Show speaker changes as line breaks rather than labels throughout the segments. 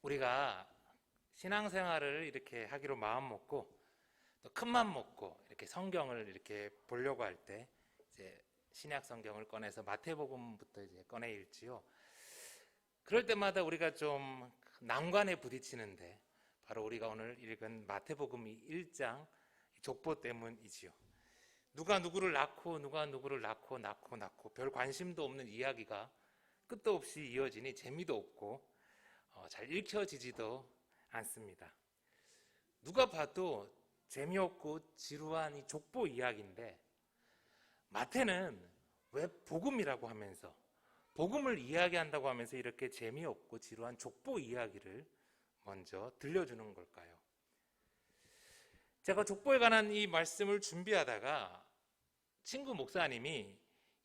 우리가 신앙생활을 이렇게 하기로 마음 먹고 또 큰맘 먹고 이렇게 성경을 이렇게 보려고 할 때 이제 신약 성경을 꺼내서 마태복음부터 이제 꺼내 읽지요. 그럴 때마다 우리가 좀 난관에 부딪히는데 바로 우리가 오늘 읽은 마태복음 1장 족보 때문이지요. 누가 누구를 낳고 누가 누구를 낳고 별 관심도 없는 이야기가 끝도 없이 이어지니 재미도 없고 잘 읽혀지지도 않습니다. 누가 봐도 재미없고 지루한 이 족보 이야기인데 마태는 왜 복음이라고 하면서 복음을 이야기한다고 하면서 이렇게 재미없고 지루한 족보 이야기를 먼저 들려주는 걸까요? 제가 족보에 관한 이 말씀을 준비하다가 친구 목사님이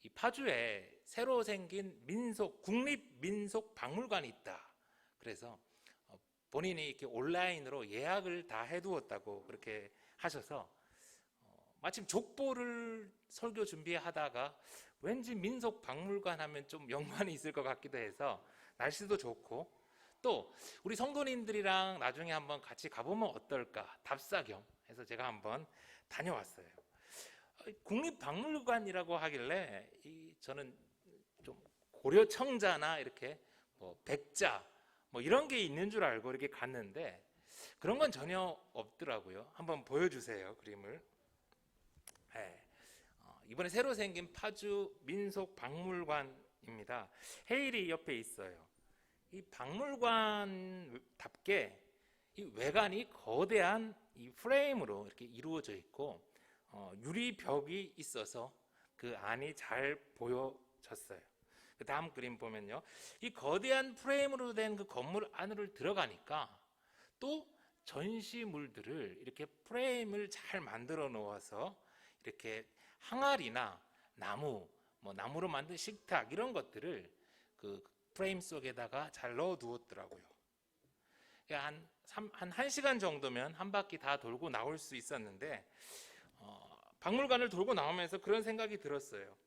이 파주에 새로 생긴 국립민속박물관이 있다. 그래서 본인이 이렇게 온라인으로 예약을 다 해두었다고 그렇게 하셔서 마침 족보를 설교 준비하다가 왠지 민속박물관 하면 좀 연관이 있을 것 같기도 해서 날씨도 좋고 또 우리 성도님들이랑 나중에 한번 같이 가보면 어떨까 답사겸 해서 제가 한번 다녀왔어요. 국립박물관이라고 하길래 저는 좀 고려청자나 이렇게 백자 이런 게 있는 줄 알고 이렇게 갔는데 그런 건 전혀 없더라고요. 한번 보여주세요, 그림을. 네. 이번에 새로 생긴 파주 민속박물관입니다. 헤일이 옆에 있어요. 이 박물관답게 이 외관이 거대한 이 프레임으로 이렇게 이루어져 있고 유리벽이 있어서 그 안이 잘 보여졌어요. 그 다음 그림 보면요, 이 거대한 프레임으로 된 그 건물 안으로 들어가니까 또 전시물들을 이렇게 프레임을 잘 만들어 놓아서 이렇게 항아리나 나무, 나무로 만든 식탁 이런 것들을 그 프레임 속에다가 잘 넣어 두었더라고요. 한 1시간 정도면 한 바퀴 다 돌고 나올 수 있었는데 박물관을 돌고 나오면서 그런 생각이 들었어요.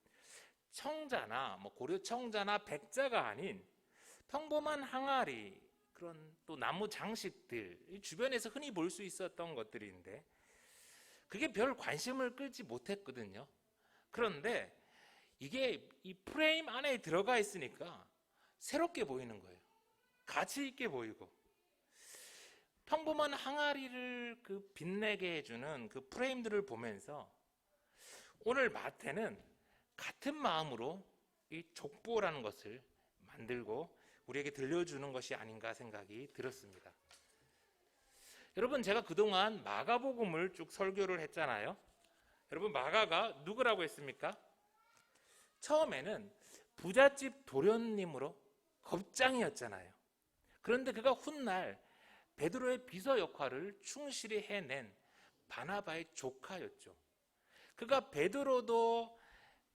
청자나 고려 청자나 백자가 아닌 평범한 항아리, 그런 또 나무 장식들 주변에서 흔히 볼 수 있었던 것들인데 그게 별 관심을 끌지 못했거든요. 그런데 이게 이 프레임 안에 들어가 있으니까 새롭게 보이는 거예요. 가치 있게 보이고 평범한 항아리를 그 빛내게 해주는 그 프레임들을 보면서 오늘 마태는 같은 마음으로 이 족보라는 것을 만들고 우리에게 들려주는 것이 아닌가 생각이 들었습니다. 여러분, 제가 그동안 마가복음을 쭉 설교를 했잖아요. 여러분, 마가가 누구라고 했습니까? 처음에는 부잣집 도련님으로 겁장이었잖아요. 그런데 그가 훗날 베드로의 비서 역할을 충실히 해낸 바나바의 조카였죠. 그가 베드로도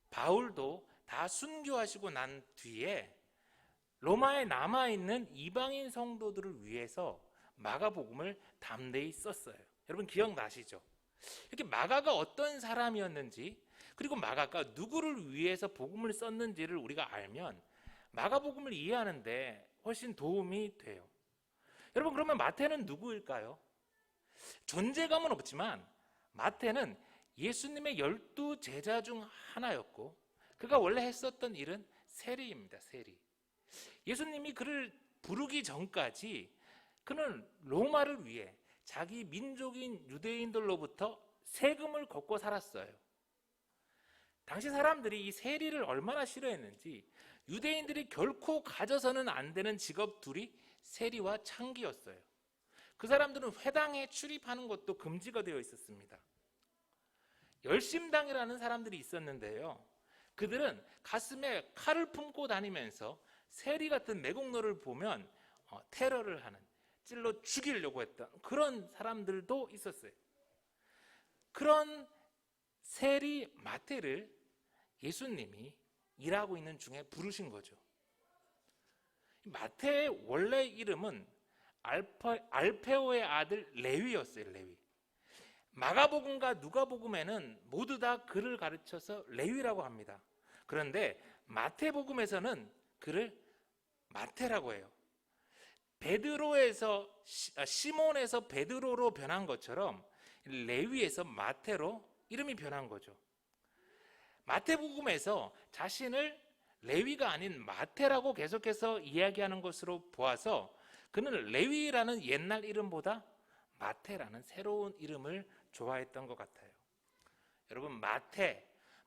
바울도 다 순교하시고 난 뒤에 로마에 남아있는 이방인 성도들을 위해서 마가복음을 담대히 썼어요. 여러분 기억나시죠? 이렇게 마가가 어떤 사람이었는지, 그리고 마가가 누구를 위해서 복음을 썼는지를 우리가 알면 마가복음을 이해하는데 훨씬 도움이 돼요. 여러분, 그러면 마태는 누구일까요? 존재감은 없지만 마태는 예수님의 12 제자 중 하나였고 그가 원래 했었던 일은 세리입니다. 세리. 예수님이 그를 부르기 전까지 그는 로마를 위해 자기 민족인 유대인들로부터 세금을 걷고 살았어요. 당시 사람들이 이 세리를 얼마나 싫어했는지 유대인들이 결코 가져서는 안 되는 직업 둘이 세리와 창기였어요. 그 사람들은 회당에 출입하는 것도 금지가 되어 있었습니다. 열심당이라는 사람들이 있었는데요, 그들은 가슴에 칼을 품고 다니면서 세리 같은 매국노를 보면 테러를 하는, 찔러 죽이려고 했던 그런 사람들도 있었어요. 그런 세리 마태를 예수님이 일하고 있는 중에 부르신 거죠. 마태의 원래 이름은 알페오의 아들 레위였어요. 레위. 마가복음과 누가복음에는 모두 다 그를 가르쳐서 레위라고 합니다. 그런데 마태복음에서는 그를 마태라고 해요. 시몬에서 베드로로 변한 것처럼 레위에서 마태로 이름이 변한 거죠. 마태복음에서 자신을 레위가 아닌 마태라고 계속해서 이야기하는 것으로 보아서 그는 레위라는 옛날 이름보다 마태라는 새로운 이름을 좋아했던 것 같아요. 여러분,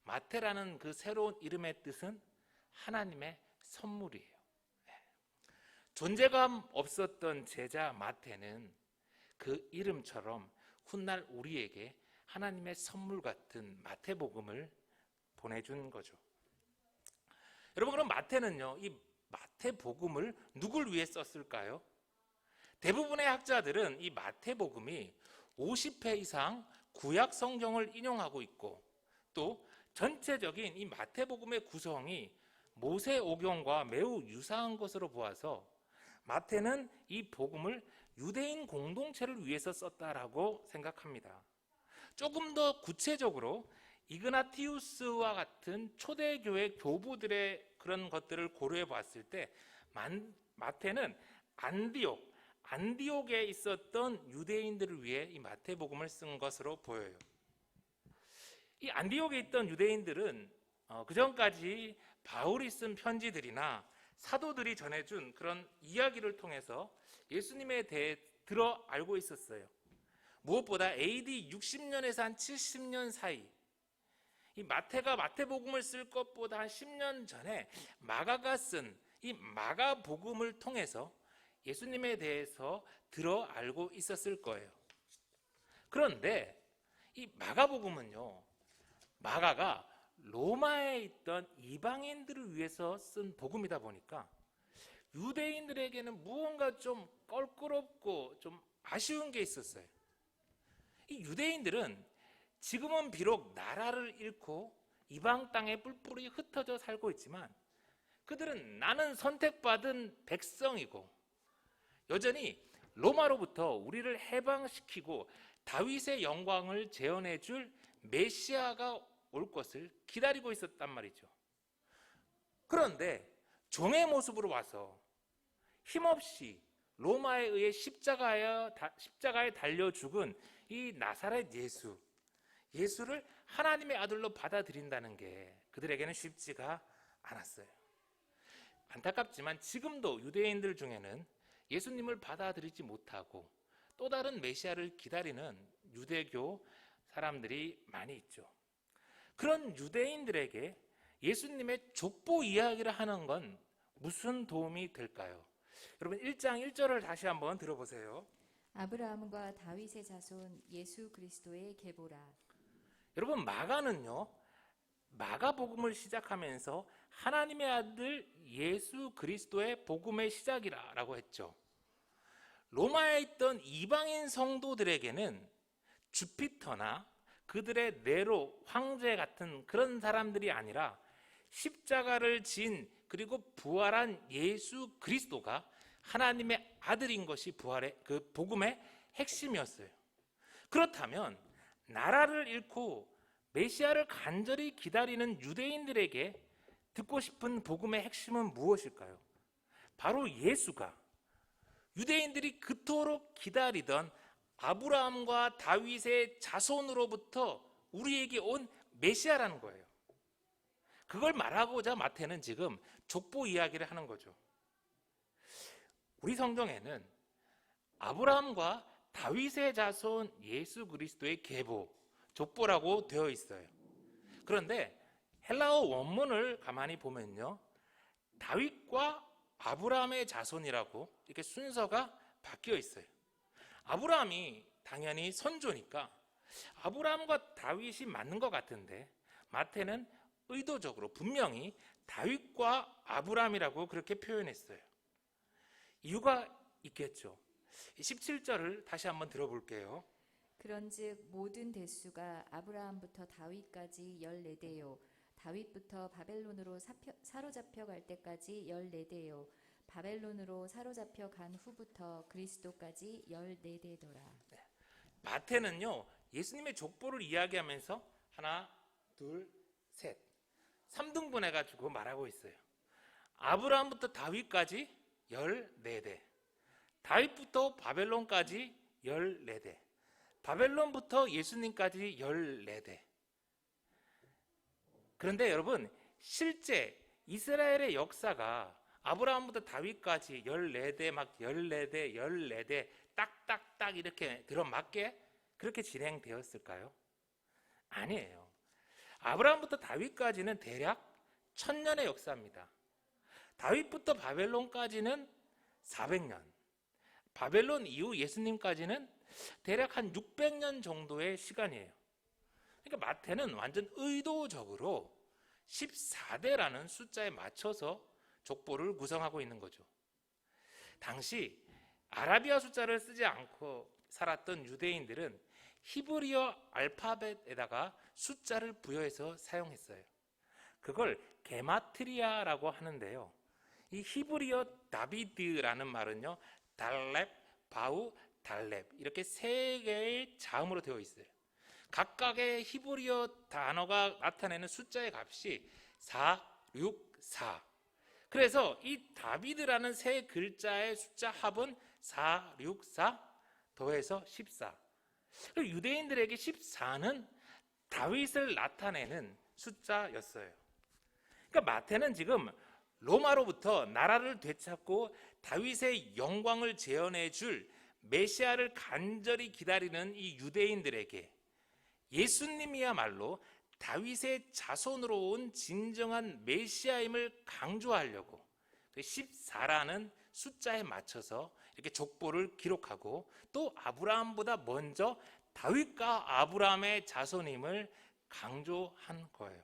마태라는 그 새로운 이름의 뜻은 하나님의 선물이에요. 존재감 없었던 제자 마태는 그 이름처럼 훗날 우리에게 하나님의 선물 같은 마태복음을 보내준 거죠. 여러분, 그럼 마태는요, 이 마태복음을 누굴 위해 썼을까요? 대부분의 학자들은 이 마태복음이 50회 이상 구약 성경을 인용하고 있고, 또 전체적인 이 마태복음의 구성이 모세오경과 매우 유사한 것으로 보아서 마태는 이 복음을 유대인 공동체를 위해서 썼다라고 생각합니다. 조금 더 구체적으로 이그나티우스와 같은 초대교회 교부들의 그런 것들을 고려해 봤을 때 마태는 안디옥에 있었던 유대인들을 위해 이 마태복음을 쓴 것으로 보여요. 이 안디옥에 있던 유대인들은 그전까지 바울이 쓴 편지들이나 사도들이 전해준 그런 이야기를 통해서 예수님에 대해 들어 알고 있었어요. 무엇보다 AD 60년에서 한 70년 사이, 이 마태가 마태복음을 쓸 것보다 한 10년 전에 마가가 쓴 이 마가복음을 통해서 예수님에 대해서 들어 알고 있었을 거예요. 그런데 이 마가복음은요, 마가가 로마에 있던 이방인들을 위해서 쓴 복음이다 보니까 유대인들에게는 무언가 좀 껄끄럽고 좀 아쉬운 게 있었어요. 이 유대인들은 지금은 비록 나라를 잃고 이방 땅에 뿔뿔이 흩어져 살고 있지만 그들은 나는 선택받은 백성이고 여전히 로마로부터 우리를 해방시키고 다윗의 영광을 재현해 줄 메시아가 올 것을 기다리고 있었단 말이죠. 그런데 종의 모습으로 와서 힘없이 로마에 의해 십자가에 달려 죽은 이 나사렛 예수를 하나님의 아들로 받아들인다는 게 그들에게는 쉽지가 않았어요. 안타깝지만 지금도 유대인들 중에는 예수님을 받아들이지 못하고 또 다른 메시아를 기다리는 유대교 사람들이 많이 있죠. 그런 유대인들에게 예수님의 족보 이야기를 하는 건 무슨 도움이 될까요? 여러분 1장 1절을 다시 한번 들어보세요.
아브라함과 다윗의 자손 예수 그리스도의 계보라.
여러분 마가는요, 마가복음을 시작하면서 하나님의 아들 예수 그리스도의 복음의 시작이라고 했죠. 로마에 있던 이방인 성도들에게는 주피터나 그들의 네로 황제 같은 그런 사람들이 아니라 십자가를 진 그리고 부활한 예수 그리스도가 하나님의 아들인 것이 부활의 그 복음의 핵심이었어요. 그렇다면 나라를 잃고 메시아를 간절히 기다리는 유대인들에게 듣고 싶은 복음의 핵심은 무엇일까요? 바로 예수가 유대인들이 그토록 기다리던 아브라함과 다윗의 자손으로부터 우리에게 온 메시아라는 거예요. 그걸 말하고자 마태는 지금 족보 이야기를 하는 거죠. 우리 성경에는 아브라함과 다윗의 자손 예수 그리스도의 계보, 족보라고 되어 있어요. 그런데 헬라어 원문을 가만히 보면요, 다윗과 아브라함의 자손이라고 이렇게 순서가 바뀌어 있어요. 아브라함이 당연히 선조니까 아브라함과 다윗이 맞는 것 같은데 마태는 의도적으로 분명히 다윗과 아브라함이라고 그렇게 표현했어요. 이유가 있겠죠. 17절을 다시 한번 들어볼게요.
그런즉 모든 대수가 아브라함부터 다윗까지 14대요 다윗부터 바벨론으로 사로잡혀 갈 때까지 14대요 바벨론으로 사로잡혀 간 후부터 그리스도까지 14대더라.
마태는요, 예수님의 족보를 이야기하면서 하나, 둘, 셋 3등분 해가지고 말하고 있어요. 아브라함부터 다윗까지 14대, 다윗부터 바벨론까지 14대, 바벨론부터 예수님까지 14대. 그런데 여러분, 실제 이스라엘의 역사가 아브라함부터 다윗까지 14대, 막 14대, 14대, 딱딱딱 이렇게 들어맞게 그렇게 진행되었을까요? 아니에요. 아브라함부터 다윗까지는 대략 1000년의 역사입니다. 다윗부터 바벨론까지는 400년, 바벨론 이후 예수님까지는 대략 한 600년 정도의 시간이에요. 그러니까 마태는 완전 의도적으로 14대라는 숫자에 맞춰서 족보를 구성하고 있는 거죠. 당시 아라비아 숫자를 쓰지 않고 살았던 유대인들은 히브리어 알파벳에다가 숫자를 부여해서 사용했어요. 그걸 게마트리아라고 하는데요. 이 히브리어 다비드라는 말은요, 달렙, 바우, 달렙 이렇게 세 개의 자음으로 되어 있어요. 각각의 히브리어 단어가 나타내는 숫자의 값이 4, 6, 4. 그래서 이 다비드라는 세 글자의 숫자 합은 4, 6, 4 더해서 14. 그리고 유대인들에게 14는 다윗을 나타내는 숫자였어요. 그러니까 마태는 지금 로마로부터 나라를 되찾고 다윗의 영광을 재현해 줄 메시아를 간절히 기다리는 이 유대인들에게 예수님이야말로 다윗의 자손으로 온 진정한 메시아임을 강조하려고 14라는 숫자에 맞춰서 이렇게 족보를 기록하고 또 아브라함보다 먼저 다윗과 아브라함의 자손임을 강조한 거예요.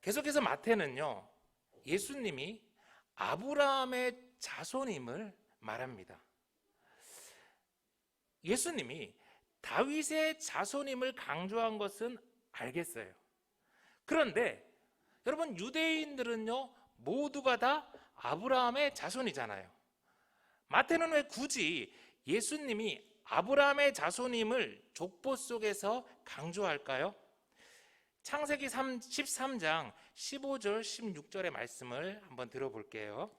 계속해서 마태는요, 예수님이 아브라함의 자손임을 말합니다. 예수님이 다윗의 자손임을 강조한 것은 알겠어요. 그런데 여러분, 유대인들은요 모두가 다 아브라함의 자손이잖아요. 마태는 왜 굳이 예수님이 아브라함의 자손임을 족보 속에서 강조할까요? 창세기 13장 15절 16절의 말씀을 한번 들어볼게요.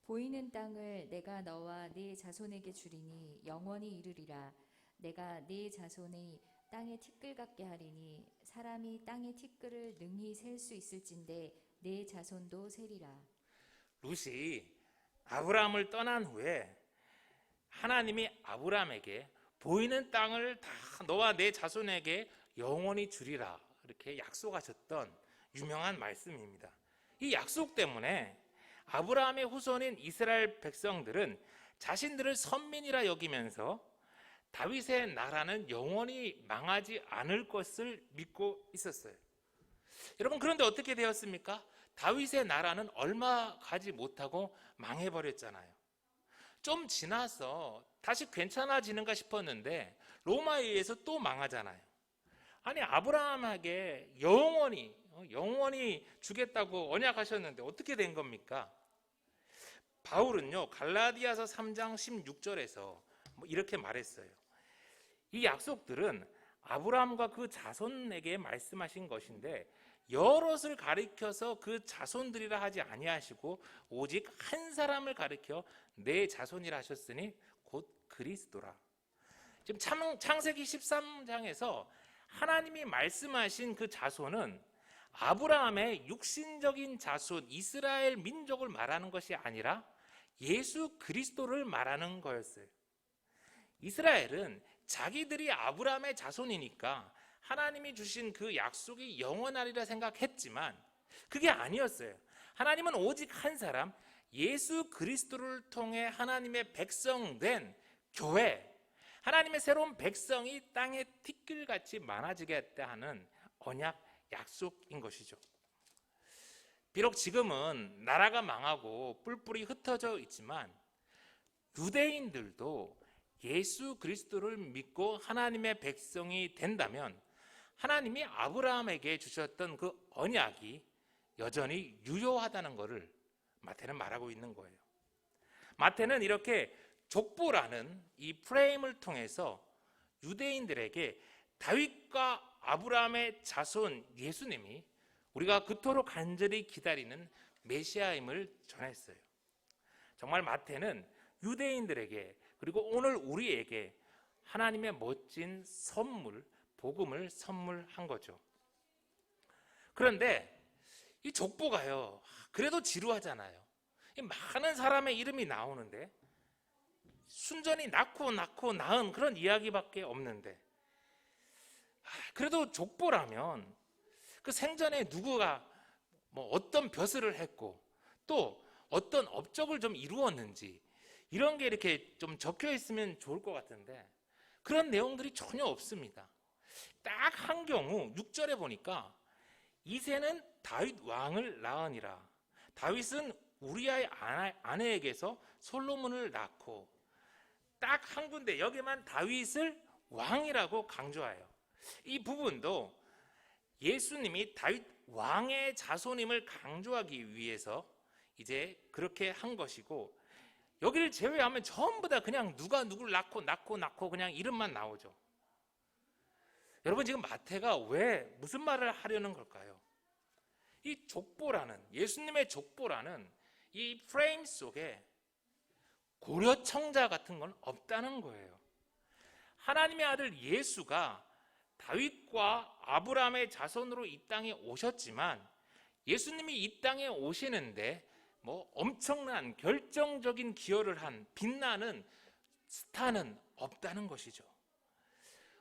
보이는 땅을 내가 너와 네 자손에게 주리니 영원히 이르리라. 내가 네 자손의 땅의 티끌 같게 하리니 사람이 땅의 티끌을 능히 셀 수 있을진데 네 자손도 세리라.
룻이 아브라함을 떠난 후에 하나님이 아브라함에게 보이는 땅을 다 너와 내 자손에게 영원히 주리라 이렇게 약속하셨던 유명한 말씀입니다. 이 약속 때문에 아브라함의 후손인 이스라엘 백성들은 자신들을 선민이라 여기면서 다윗의 나라는 영원히 망하지 않을 것을 믿고 있었어요. 여러분, 그런데 어떻게 되었습니까? 다윗의 나라는 얼마 가지 못하고 망해버렸잖아요. 좀 지나서 다시 괜찮아지는가 싶었는데 로마에 의해서 또 망하잖아요. 아니, 아브라함에게 영원히 주겠다고 언약하셨는데 어떻게 된 겁니까? 바울은요 갈라디아서 3장 16절에서 이렇게 말했어요. 이 약속들은 아브라함과 그 자손에게 말씀하신 것인데 여럿을 가리켜서 그 자손들이라 하지 아니하시고 오직 한 사람을 가리켜 내 자손이라 하셨으니 곧 그리스도라. 지금 창세기 13장에서 하나님이 말씀하신 그 자손은 아브라함의 육신적인 자손 이스라엘 민족을 말하는 것이 아니라 예수 그리스도를 말하는 거였어요. 이스라엘은 자기들이 아브라함의 자손이니까 하나님이 주신 그 약속이 영원하리라 생각했지만 그게 아니었어요. 하나님은 오직 한 사람 예수 그리스도를 통해 하나님의 백성된 교회, 하나님의 새로운 백성이 땅에 티끌같이 많아지겠다 하는 언약 약속인 것이죠. 비록 지금은 나라가 망하고 뿔뿔이 흩어져 있지만 유대인들도 예수 그리스도를 믿고 하나님의 백성이 된다면 하나님이 아브라함에게 주셨던 그 언약이 여전히 유효하다는 것을 마태는 말하고 있는 거예요. 마태는 이렇게 족보라는 이 프레임을 통해서 유대인들에게 다윗과 아브라함의 자손 예수님이 우리가 그토록 간절히 기다리는 메시아임을 전했어요. 정말 마태는 유대인들에게 그리고 오늘 우리에게 하나님의 멋진 선물, 복음을 선물한 거죠. 그런데 이 족보가요, 그래도 지루하잖아요. 이 많은 사람의 이름이 나오는데 순전히 낳고 낳은 그런 이야기밖에 없는데, 그래도 족보라면 그 생전에 누구가 뭐 어떤 벼슬을 했고 또 어떤 업적을 좀 이루었는지 이런 게 이렇게 좀 적혀 있으면 좋을 것 같은데 그런 내용들이 전혀 없습니다. 딱 한 경우 6절에 보니까 이새는 다윗 왕을 낳으니라. 다윗은 우리아의 아내에게서 솔로몬을 낳고, 딱 한 군데 여기만 다윗을 왕이라고 강조해요. 이 부분도 예수님이 다윗 왕의 자손임을 강조하기 위해서 이제 그렇게 한 것이고, 여기를 제외하면 전부 다 그냥 누가 누구를 낳고 그냥 이름만 나오죠. 여러분, 지금 마태가 왜 무슨 말을 하려는 걸까요? 이 족보라는, 예수님의 족보라는 이 프레임 속에 고려청자 같은 건 없다는 거예요. 하나님의 아들 예수가 다윗과 아브라함의 자손으로 이 땅에 오셨지만 예수님이 이 땅에 오시는데 뭐 엄청난 결정적인 기여를 한 빛나는 스타는 없다는 것이죠.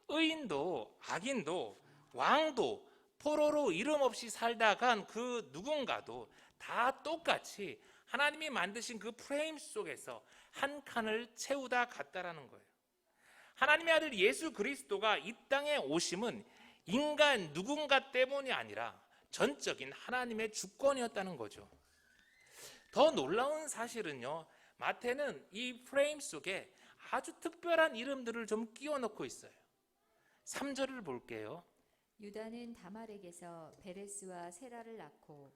의인도 악인도 왕도 포로로 이름 없이 살다 간 그 누군가도 다 똑같이 하나님이 만드신 그 프레임 속에서 한 칸을 채우다 갔다라는 거예요. 하나님의 아들 예수 그리스도가 이 땅에 오심은 인간 누군가 때문이 아니라 전적인 하나님의 주권이었다는 거죠. 더 놀라운 사실은요, 마태는 이 프레임 속에 아주 특별한 이름들을 좀 끼워 넣고 있어요. 3절을 볼게요.
유다는 다말에게서 베레스와 세라를 낳고.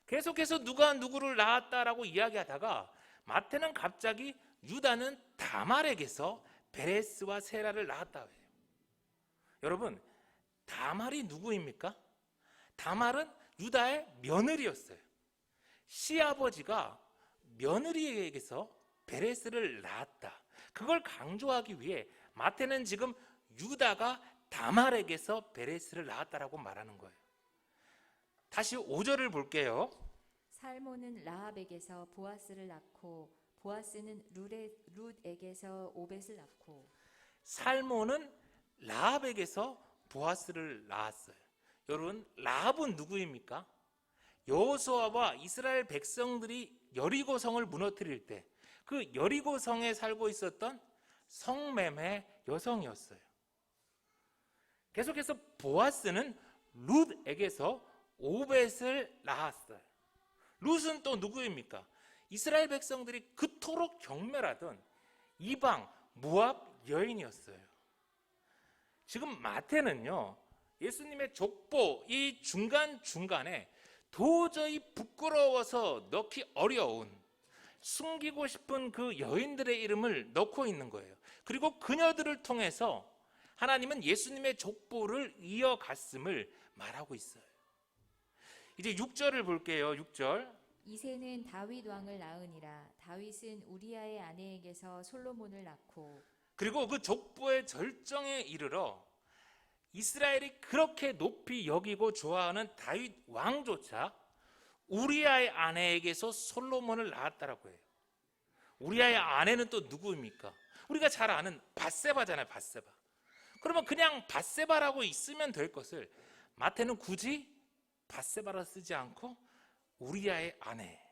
계속해서 누가 누구를 낳았다라고 이야기하다가 마태는 갑자기 유다는 다말에게서 베레스와 세라를 낳았다 해요. 여러분, 다말이 누구입니까? 다말은 유다의 며느리였어요. 시아버지가 며느리에게서 베레스를 낳았다. 그걸 강조하기 위해 마태는 지금 유다가 다말에게서 베레스를 낳았다라고 말하는 거예요. 다시 5절을 볼게요.
살몬은 라합에게서 보아스를 낳고 보아스는 룻에게서 오벳을 낳고.
살몬은 라합에게서 보아스를 낳았어요. 여러분, 라합은 누구입니까? 여호수아와 이스라엘 백성들이 여리고성을 무너뜨릴 때 그 여리고성에 살고 있었던 성매매 여성이었어요. 계속해서 보아스는 룻에게서 오벳을 낳았어요. 룻은 또 누구입니까? 이스라엘 백성들이 그토록 경멸하던 이방 모압 여인이었어요. 지금 마태는요, 예수님의 족보 이 중간중간에 도저히 부끄러워서 넣기 어려운, 숨기고 싶은 그 여인들의 이름을 넣고 있는 거예요. 그리고 그녀들을 통해서 하나님은 예수님의 족보를 이어갔음을 말하고 있어요. 이제 6절을 볼게요. 6절.
이새는 다윗 왕을 낳으니라. 다윗은 우리아의 아내에게서 솔로몬을 낳고.
그리고 그 족보의 절정에 이르러 이스라엘이 그렇게 높이 여기고 좋아하는 다윗 왕조차 우리아의 아내에게서 솔로몬을 낳았다라고 해요. 우리아의 아내는 또 누구입니까? 우리가 잘 아는 밧세바잖아요. 밧세바. 그러면 그냥 밧세바라고 있으면 될 것을 마태는 굳이 밧세바라 쓰지 않고 우리아의 아내,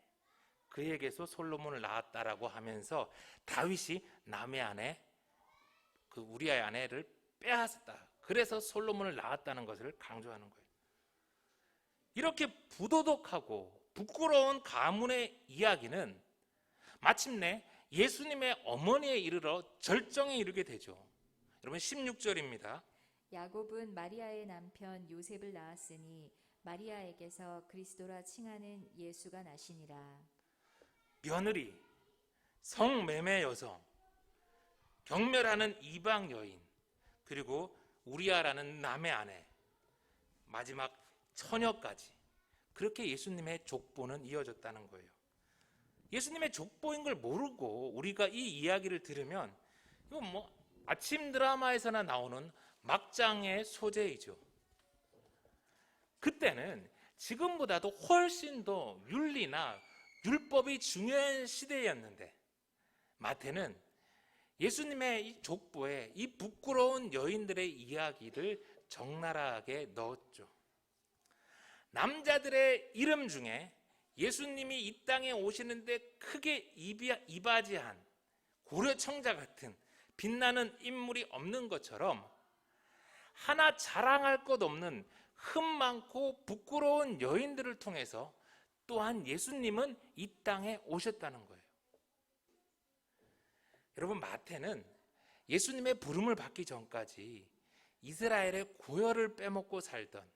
그에게서 솔로몬을 낳았다라고 하면서 다윗이 남의 아내, 그 우리아의 아내를 빼앗았다. 그래서 솔로몬을 낳았다는 것을 강조하는 거예요. 이렇게 부도덕하고 부끄러운 가문의 이야기는 마침내 예수님의 어머니에 이르러 절정에 이르게 되죠. 여러분, 16절입니다.
야곱은 마리아의 남편 요셉을 낳았으니 마리아에게서 그리스도라 칭하는 예수가 나시니라.
며느리, 성매매 여성, 경멸하는 이방 여인, 그리고 우리아라는 남의 아내, 마지막 처녀까지, 그렇게 예수님의 족보는 이어졌다는 거예요. 예수님의 족보인 걸 모르고 우리가 이 이야기를 들으면 이건 뭐 아침 드라마에서나 나오는 막장의 소재이죠. 그때는 지금보다도 훨씬 더 윤리나 율법이 중요한 시대였는데 마태는 예수님의 이 족보에 이 부끄러운 여인들의 이야기를 적나라하게 넣었죠. 남자들의 이름 중에 예수님이 이 땅에 오시는데 크게 이바지한 고려청자 같은 빛나는 인물이 없는 것처럼 하나 자랑할 것 없는 흠 많고 부끄러운 여인들을 통해서 또한 예수님은 이 땅에 오셨다는 거예요. 여러분, 마태는 예수님의 부름을 받기 전까지 이스라엘의 고열을 빼먹고 살던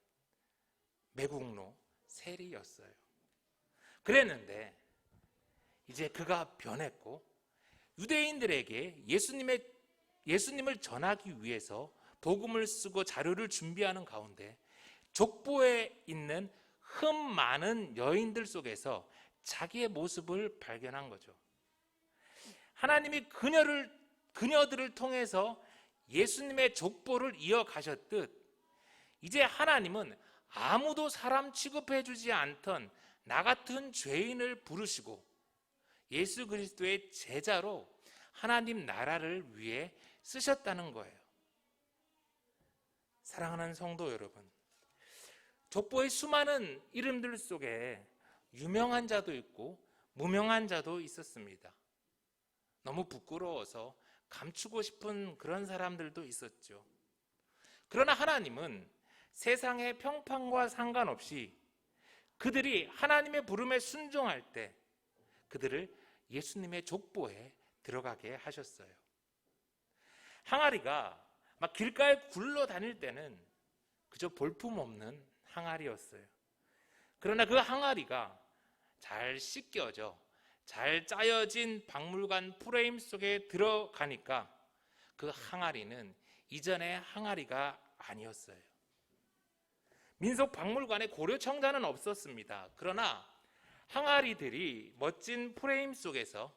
매국노 세리였어요. 그랬는데 이제 그가 변했고 유대인들에게 예수님을 전하기 위해서 복음을 쓰고 자료를 준비하는 가운데 족보에 있는 흠 많은 여인들 속에서 자기의 모습을 발견한 거죠. 하나님이 그녀들을 통해서 예수님의 족보를 이어가셨듯 이제 하나님은 아무도 사람 취급해주지 않던 나 같은 죄인을 부르시고 예수 그리스도의 제자로 하나님 나라를 위해 쓰셨다는 거예요. 사랑하는 성도 여러분, 족보의 수많은 이름들 속에 유명한 자도 있고 무명한 자도 있었습니다. 너무 부끄러워서 감추고 싶은 그런 사람들도 있었죠. 그러나 하나님은 세상의 평판과 상관없이 그들이 하나님의 부름에 순종할 때 그들을 예수님의 족보에 들어가게 하셨어요. 항아리가 막 길가에 굴러다닐 때는 그저 볼품없는 항아리였어요. 그러나 그 항아리가 잘 씻겨져 잘 짜여진 박물관 프레임 속에 들어가니까 그 항아리는 이전의 항아리가 아니었어요. 민속박물관에 고려청자는 없었습니다. 그러나 항아리들이 멋진 프레임 속에서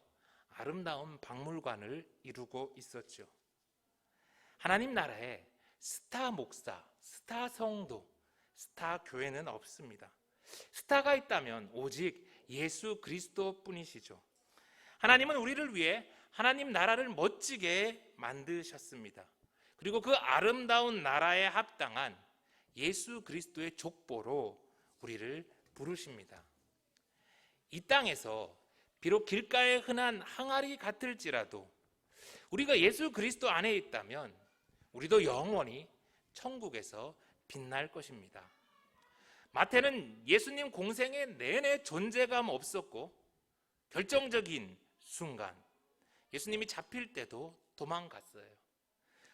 아름다운 박물관을 이루고 있었죠. 하나님 나라에 스타 목사, 스타 성도, 스타 교회는 없습니다. 스타가 있다면 오직 예수 그리스도 뿐이시죠. 하나님은 우리를 위해 하나님 나라를 멋지게 만드셨습니다. 그리고 그 아름다운 나라에 합당한 예수 그리스도의 족보로 우리를 부르십니다. 이 땅에서 비록 길가에 흔한 항아리 같을지라도 우리가 예수 그리스도 안에 있다면 우리도 영원히 천국에서 빛날 것입니다. 마태는 예수님 공생에 내내 존재감 없었고 결정적인 순간 예수님이 잡힐 때도 도망갔어요.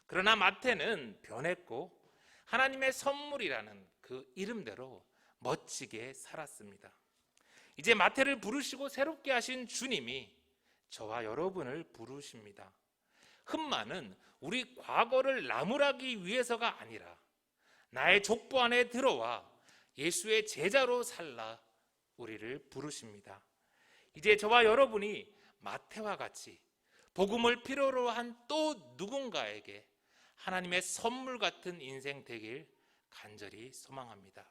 그러나 마태는 변했고 하나님의 선물이라는 그 이름대로 멋지게 살았습니다. 이제 마태를 부르시고 새롭게 하신 주님이 저와 여러분을 부르십니다. 흠만은 우리 과거를 나무라기 위해서가 아니라 나의 족보 안에 들어와 예수의 제자로 살라 우리를 부르십니다. 이제 저와 여러분이 마태와 같이 복음을 필요로 한 또 누군가에게 하나님의 선물 같은 인생 되길 간절히 소망합니다.